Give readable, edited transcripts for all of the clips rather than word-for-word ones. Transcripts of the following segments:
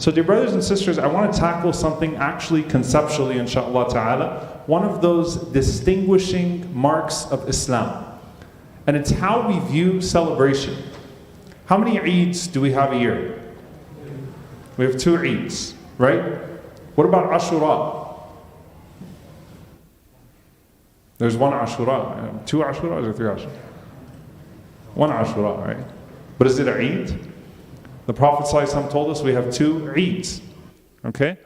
So dear brothers and sisters, I want to tackle something actually conceptually, inshaAllah ta'ala, one of those distinguishing marks of Islam. And it's how we view celebration. How many Eids do we have a year? We have 2 Eids, right? What about Ashura? There's 1 Ashura. 2 Ashuras or 3 Ashura? 1 Ashura, right? But is it an Eid? The Prophet ﷺ told us we have 2 Eids. Okay?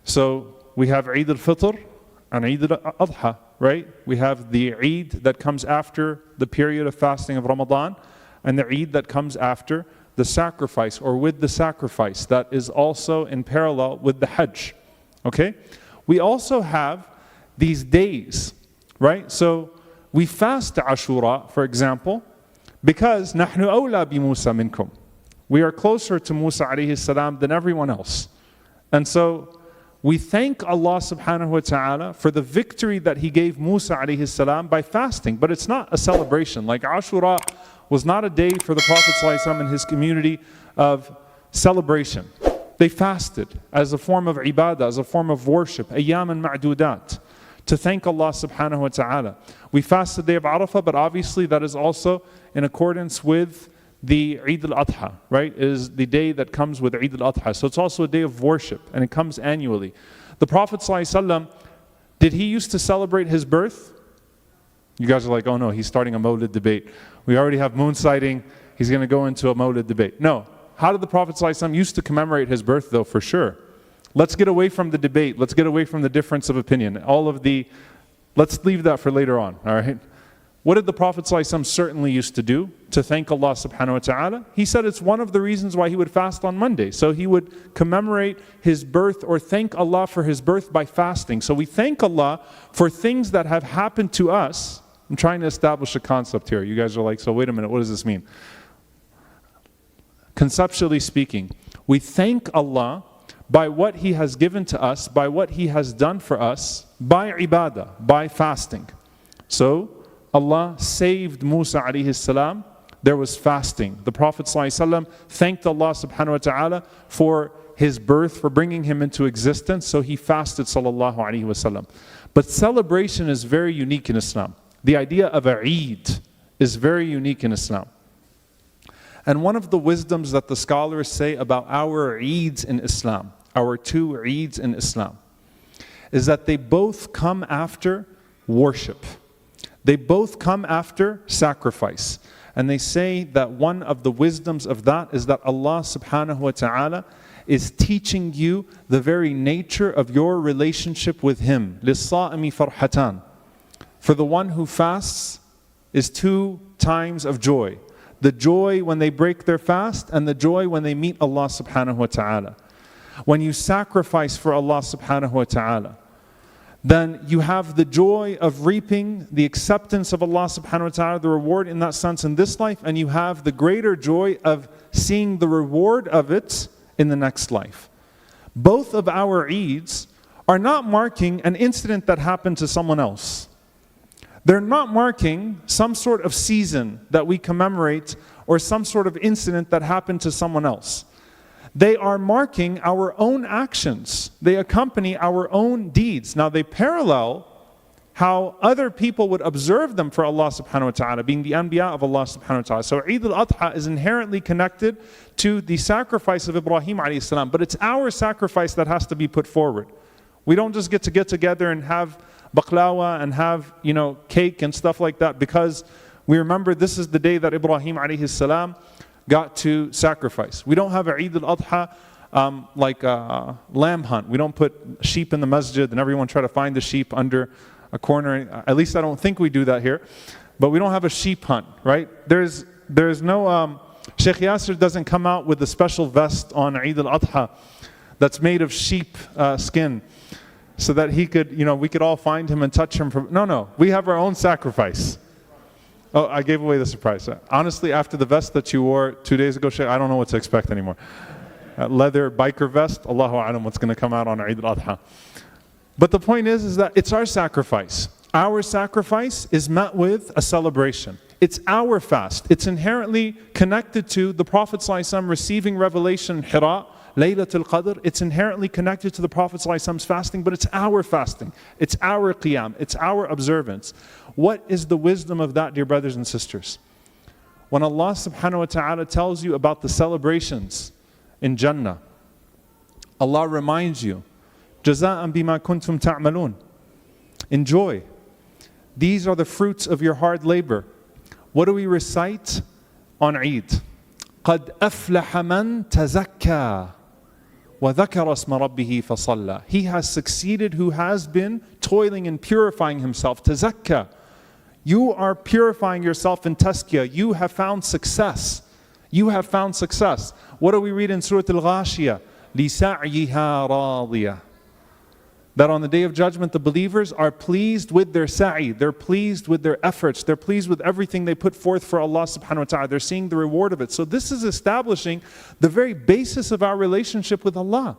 So we have Eid-ul-Fitr and Eid-ul-Adha, right? We have the Eid that comes after the period of fasting of Ramadan, and the Eid that comes after the sacrifice, or with the sacrifice, that is also in parallel with the Hajj. Okay? We also have these days, right? So we fast Ashura, for example, because نحن أولى بموسى منكم. We are closer to Musa alayhi salam than everyone else. And so we thank Allah subhanahu wa ta'ala for the victory that He gave Musa alayhi salam by fasting. But it's not a celebration. Like Ashura was not a day for the Prophet ﷺ and his community of celebration. They fasted as a form of ibadah, as a form of worship, ayyaman ma'dudat, to thank Allah subhanahu wa ta'ala. We fast the day of Arafah, but obviously that is also in accordance with the Eid al-Adha, right? It is the day that comes with Eid al-Adha. So it's also a day of worship, and it comes annually. The Prophet ﷺ, did he used to celebrate his birth? You guys are like, oh no, he's starting a Mawlid debate. We already have moon sighting. He's going to go into a Mawlid debate. No. How did the Prophet ﷺ used to commemorate his birth, though, for sure? Let's get away from the debate. Let's get away from the difference of opinion. Let's leave that for later on, all right? What did the Prophet ﷺ certainly used to do to thank Allah subhanahu wa ta'ala? He said it's one of the reasons why he would fast on Monday. So he would commemorate his birth or thank Allah for his birth by fasting. So we thank Allah for things that have happened to us. I'm trying to establish a concept here. You guys are like, so wait a minute, what does this mean? Conceptually speaking, we thank Allah by what He has given to us, by what He has done for us, by ibadah, by fasting. So Allah saved Musa alayhi salam. There was fasting. The Prophet ﷺ thanked Allah subhanahu wa ta'ala for his birth, for bringing him into existence. So he fasted sallallahu alayhi wasallam. But celebration is very unique in Islam. The idea of a Eid is very unique in Islam. And one of the wisdoms that the scholars say about our Eids in Islam, our 2 Eids in Islam, is that they both come after worship. They both come after sacrifice. And they say that one of the wisdoms of that is that Allah subhanahu wa ta'ala is teaching you the very nature of your relationship with Him. لِلصَّائِمِ فَرْحَتَانِ. For the one who fasts is 2 times of joy. The joy when they break their fast, and the joy when they meet Allah subhanahu wa ta'ala. When you sacrifice for Allah subhanahu wa ta'ala, then you have the joy of reaping the acceptance of Allah subhanahu wa ta'ala, the reward in that sense in this life, and you have the greater joy of seeing the reward of it in the next life. Both of our Eids are not marking an incident that happened to someone else. They're not marking some sort of season that we commemorate or some sort of incident that happened to someone else. They are marking our own actions. They accompany our own deeds. Now they parallel how other people would observe them for Allah subhanahu wa ta'ala, being the anbiya of Allah subhanahu wa ta'ala. So Eid al-Adha is inherently connected to the sacrifice of Ibrahim alayhi salam, but it's our sacrifice that has to be put forward. We don't just get together and have baklawa and have, cake and stuff like that because we remember this is the day that Ibrahim alayhi salam got to sacrifice. We don't have a Eid al-Adha like a lamb hunt. We don't put sheep in the masjid and everyone try to find the sheep under a corner. At least I don't think we do that here. But we don't have a sheep hunt, right? There's no, Sheikh Yasser doesn't come out with a special vest on Eid al-Adha that's made of sheep skin so that he could, we could all find him and touch him. No, we have our own sacrifice. Oh, I gave away the surprise. Honestly, after the vest that you wore 2 days ago, Sheikh, I don't know what to expect anymore. Leather biker vest, Allahu A'lam what's going to come out on Eid al-Adha. But the point is that it's our sacrifice. Our sacrifice is met with a celebration. It's our fast. It's inherently connected to the Prophet ﷺ receiving revelation in Hira Laylatul Qadr, it's inherently connected to the Prophet ﷺ's fasting, but it's our fasting. It's our qiyam. It's our observance. What is the wisdom of that, dear brothers and sisters? When Allah subhanahu wa ta'ala tells you about the celebrations in Jannah, Allah reminds you, Jaza'an bima kuntum ta'malun. Enjoy. These are the fruits of your hard labor. What do we recite on Eid? قَدْ أَفْلَحَ مَنْ تَزَكَّى وَذَكَرَ اسْمَ رَبِّهِ فَصَلَّى. He has succeeded who has been toiling and purifying himself. تَزَكَّى. You are purifying yourself in tazkiyah. You have found success. You have found success. What do we read in Surah Al-Ghashiyah? لِسَعْيِهَا رَاضِيَةً. That on the Day of Judgment, the believers are pleased with their sa'i. They're pleased with their efforts. They're pleased with everything they put forth for Allah subhanahu wa ta'ala. They're seeing the reward of it. So this is establishing the very basis of our relationship with Allah.